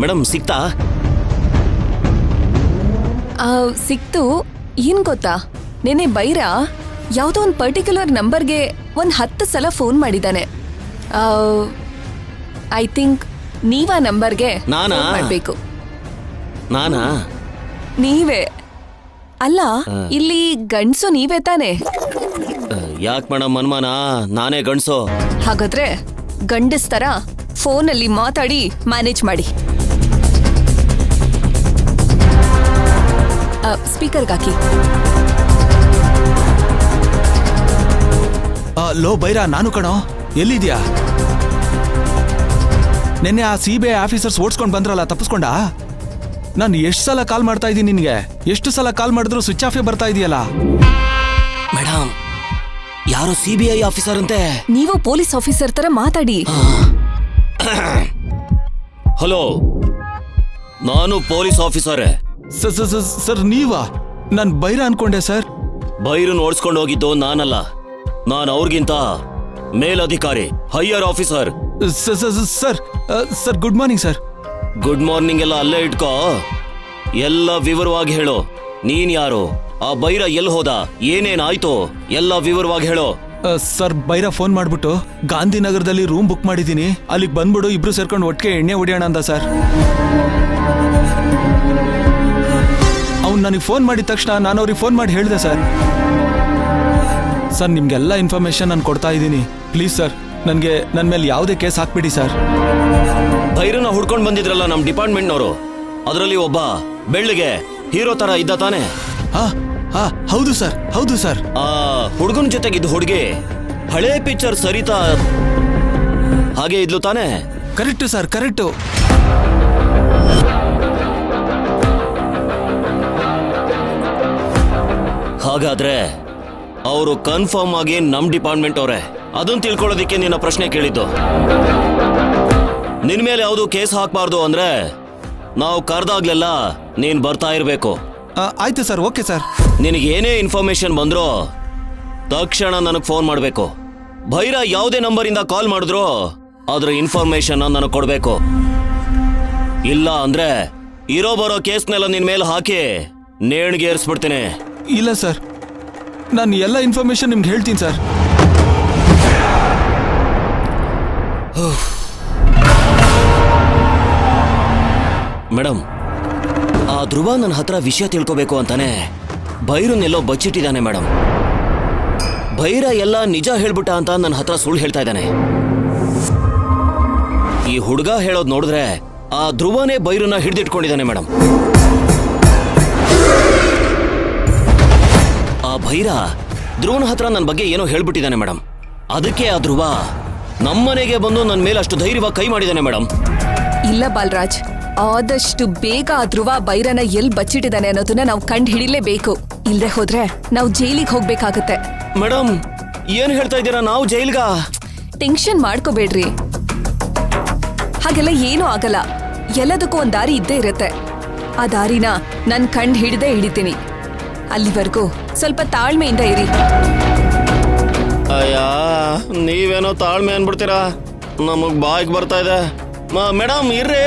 Madam ಸಿಕ್ತಾ? ಸಿಕ್ತು. ಏನ್ ಗೊತ್ತಾ, ನೆನೆ ಬೈರ ಯಾವುದೋ ಒಂದು ಪರ್ಟಿಕ್ಯುಲರ್ ನಂಬರ್ಗೆ 10 ಸಲ ಫೋನ್ ಮಾಡಿದ್ದಾನೆ. ಐ ಥಿಂಕ್ ನೀವಾ ನಂಬರ್ಗೆ ಮಾಡಬೇಕು. ನಾನಾ? ನೀವೇ ಅಲ್ಲ, ಇಲ್ಲಿ ಗಂಡ್ಸು ನೀವೇ ತಾನೆ? ಯಾಕೆ ಮೇಡಮ್ ಅನುಮಾನ? ನಾನೇ ಗಂಡ್ಸು. ಹಾಗಾದ್ರೆ ಗಂಡಸ್ತರ ಫೋನಲ್ಲಿ ಮಾತಾಡಿ ಮ್ಯಾನೇಜ್ ಮಾಡಿ. ಸ್ಪೀಕರ್ಗಾಕಿ. ಲೋ ಬೈರಾ, ನಾನು ಕಣೋ. ಎಲ್ಲಿದ್ಯಾ? ನಿನ್ನೆ ಆ CBI ಆಫೀಸರ್ಸ್ ಓಡಿಸ್ಕೊಂಡು ಬಂದ್ರಲ್ಲ, ತಪ್ಪಿಸ್ಕೊಂಡ? ನಾನು ಎಷ್ಟು ಸಲ ಕಾಲ್ ಮಾಡ್ತಾ ಇದ್ದೀನಿ ನಿನ್ಗೆ. ಎಷ್ಟು ಸಲ ಕಾಲ್ ಮಾಡಿದ್ರು ಸ್ವಿಚ್ ಆಫೇ ಬರ್ತಾ ಇದೆಯಲ್ಲ. ಮೇಡಮ್, ಯಾರೋ CBI ಆಫೀಸರ್ ಅಂತೆ. ನೀವು ಪೊಲೀಸ್ ಆಫೀಸರ್ ತರ ಮಾತಾಡಿ. ಹಲೋ, ನಾನು ಪೊಲೀಸ್ ಆಫೀಸರೇ. ಸರ್ ನೀವಾ? ನಾನು ಬೈರಾ ಅನ್ಕೊಂಡೆ ಸರ್. ಬೈರನ್ ಓಡಿಸ್ಕೊಂಡು ಹೋಗಿದ್ದು ನಾನಲ್ಲ, ನಾನು ಅವ್ರಿಗಿಂತ ಮೇಲಧಿಕಾರಿ, higher officer. Sir good morning sir. Good morning ಎಲ್ಲ ಅಲ್ಲೇ ಇಟ್ಕೋ, ಎಲ್ಲ ವಿವರವಾಗಿ ಹೇಳು. ನೀನ್ ಯಾರು, ಆ ಬೈರ ಎಲ್ಲಿ ಹೋದ, ಏನೇನಾಯ್ತು ಎಲ್ಲ ವಿವರವಾಗಿ ಹೇಳು. ಸರ್, ಬೈರಾ ಫೋನ್ ಮಾಡ್ಬಿಟ್ಟು ಗಾಂಧಿನಗರದಲ್ಲಿ ರೂಮ್ ಬುಕ್ ಮಾಡಿದ್ದೀನಿ, ಅಲ್ಲಿಗೆ ಬಂದ್ಬಿಡು, ಇಬ್ರು ಸೇರ್ಕೊಂಡು ಒಟ್ಟಿಗೆ ಎಣ್ಣೆ ಹೊಡಿಯೋಣ ಅಂದ ಸರ್. ಅವ್ನು ನನಗೆ ಫೋನ್ ಮಾಡಿದ ತಕ್ಷಣ ನಾನು ಅವ್ರಿಗೆ ಫೋನ್ ಮಾಡಿ ಹೇಳಿದೆ ಸರ್. ಸರ್, ನಿಮ್ಗೆಲ್ಲ ಇನ್ಫಾರ್ಮೇಶನ್ ನಾನು ಕೊಡ್ತಾ ಇದ್ದೀನಿ. ಪ್ಲೀಸ್ ಸರ್, ನನ್ನ ಮೇಲೆ ಯಾವುದೇ ಕೇಸ್ ಹಾಕ್ಬಿಡಿ ಸರ್. ಬೈರನ್ನ ಹುಡ್ಕೊಂಡು ಬಂದಿದ್ರಲ್ಲ ನಮ್ ಡಿಪಾರ್ಟ್ಮೆಂಟ್ನವರು, ಅದರಲ್ಲಿ ಒಬ್ಬ ಬೆಳ್ಳಿಗೆ ಹೀರೋ ತರ ಇದ್ದ ತಾನೆ? ಹೌದು ಸರ್, ಹೌದು ಸರ್. ಆ ಹುಡುಗನ ಜೊತೆಗಿದ್ದ ಹುಡುಗಿ ಹಳೇ ಪಿಕ್ಚರ್ ಸರಿತಾ ಹಾಗೆ ಇದ್ಲು ತಾನೆ? Correct sir, correct. ಹಾಗಾದ್ರೆ ಅವರು ಕನ್ಫರ್ಮ್ ಆಗಿ ನಮ್ ಡಿಪಾರ್ಟ್ಮೆಂಟ್ ಅವರೇ. ಅದನ್ನ ತಿಳ್ಕೊಳ್ಳೋದಿಕ್ಕೆ ನಿನ್ನ ಪ್ರಶ್ನೆ ಕೇಳಿದ್ದು. ನಿನ್ ಮೇಲೆ ಯಾವುದು ಕೇಸ್ ಹಾಕ್ಬಾರ್ದು ಅಂದ್ರೆ ನಾವು ಕರೆದಾಗ್ಲೆಲ್ಲ ನೀನ್ ಬರ್ತಾ ಇರ್ಬೇಕು. ಆಯ್ತು ಸರ್, ಓಕೆ ಸರ್. ನಿನಗೆ ಏನೇ ಇನ್ಫಾರ್ಮೇಶನ್ ಬಂದ್ರೋ ತಕ್ಷಣ ನನಗೆ ಫೋನ್ ಮಾಡಬೇಕು. ಭೈರ ಯಾವುದೇ ನಂಬರಿಂದ ಕಾಲ್ ಮಾಡಿದ್ರು ಅದ್ರ ಇನ್ಫಾರ್ಮೇಶನ್ ನನಗೆ ಕೊಡ್ಬೇಕು. ಇಲ್ಲ ಅಂದ್ರೆ ಇರೋ ಬರೋ ಕೇಸ್ನೆಲ್ಲ ನಿನ್ ಮೇಲೆ ಹಾಕಿ ನೇಣಿಗೆ ಏರಿಸ್ಬಿಡ್ತೀನಿ. ಇಲ್ಲ ಸರ್, ನಾನು ಎಲ್ಲ ಇನ್ಫಾರ್ಮೇಶನ್ ನಿಮ್ಗೆ ಹೇಳ್ತೀನಿ ಸರ್. ಮೇಡಮ್, ಆ ಧ್ರುವ ನನ್ನ ಹತ್ರ ವಿಷಯ ತಿಳ್ಕೋಬೇಕು ಅಂತಾನೆ ಭೈರನ್ನೆಲ್ಲೋ ಬಚ್ಚಿಟ್ಟಿದ್ದಾನೆ ಮೇಡಮ್. ಭೈರ ಎಲ್ಲ ನಿಜ ಹೇಳ್ಬಿಟ್ಟ ಅಂತ ನನ್ನ ಹತ್ರ ಸುಳ್ಳು ಹೇಳ್ತಾ ಇದ್ದಾನೆ. ಈ ಹುಡುಗ ಹೇಳೋದು ನೋಡಿದ್ರೆ ಆ ಧ್ರುವನೇ ಭೈರನ್ನ ಹಿಡಿದಿಟ್ಕೊಂಡಿದ್ದಾನೆ ಮೇಡಮ್. ಆ ಭೈರ ಧ್ರುವನ ಹತ್ರ ನನ್ನ ಬಗ್ಗೆ ಏನೋ ಹೇಳ್ಬಿಟ್ಟಿದ್ದಾನೆ ಮೇಡಮ್. ಅದಕ್ಕೆ ಆ ಧ್ರುವ ನಮ್ಮನೆಗೆ ಬಂದು ನನ್ನ ಮೇಲೆ ಅಷ್ಟು ಧೈರ್ಯವಾಗಿ ಕೈ ಮಾಡಿದ್ದಾನೆ ಮೇಡಮ್. ಇಲ್ಲ ಬಾಲರಾಜ್, ಆದಷ್ಟು ಬೇಗ ಆ ಧ್ರುವ ಬೈರನ ಎಲ್ಲಿ ಬಚ್ಚಿಟ್ಟಿದ್ದಾನೆ ಅನ್ನೋದನ್ನ ನಾವು ಕಂಡು ಹಿಡಿಲೇಬೇಕು. ಇಲ್ಲದೆ ಹೋದ್ರೆ ನಾವು ಜೈಲಿಗೆ ಹೋಗ್ಬೇಕಾಗತ್ತೆ. ಮೇಡಮ್, ಏನ್ ಹೇಳ್ತಾ ಇದ್ದೀರಾ? ನಾವು ಜೈಲ್ಗ? ಟೆನ್ಷನ್ ಮಾಡ್ಕೋಬೇಡ್ರಿ, ಹಾಗೆಲ್ಲ ಏನೂ ಆಗಲ್ಲ. ಎಲ್ಲದಕ್ಕೂ ಒಂದ್ ದಾರಿ ಇದ್ದೇ ಇರತ್ತೆ. ಆ ದಾರಿನ ನನ್ ಕಂಡು ಹಿಡಿತೀನಿ. ಅಲ್ಲಿವರೆಗೂ ಸ್ವಲ್ಪ ತಾಳ್ಮೆಯಿಂದ ಇರಿ. ಅಯ್ಯ, ನೀವೇನೋ ತಾಳ್ಮೆ ಅನ್ಬಿಡ್ತೀರಾ, ನಮಗ್ ಬಾಯಿಗೆ ಬರ್ತಾ ಇದೆ. ಮೇಡಮ್ ಇರ್ರಿ.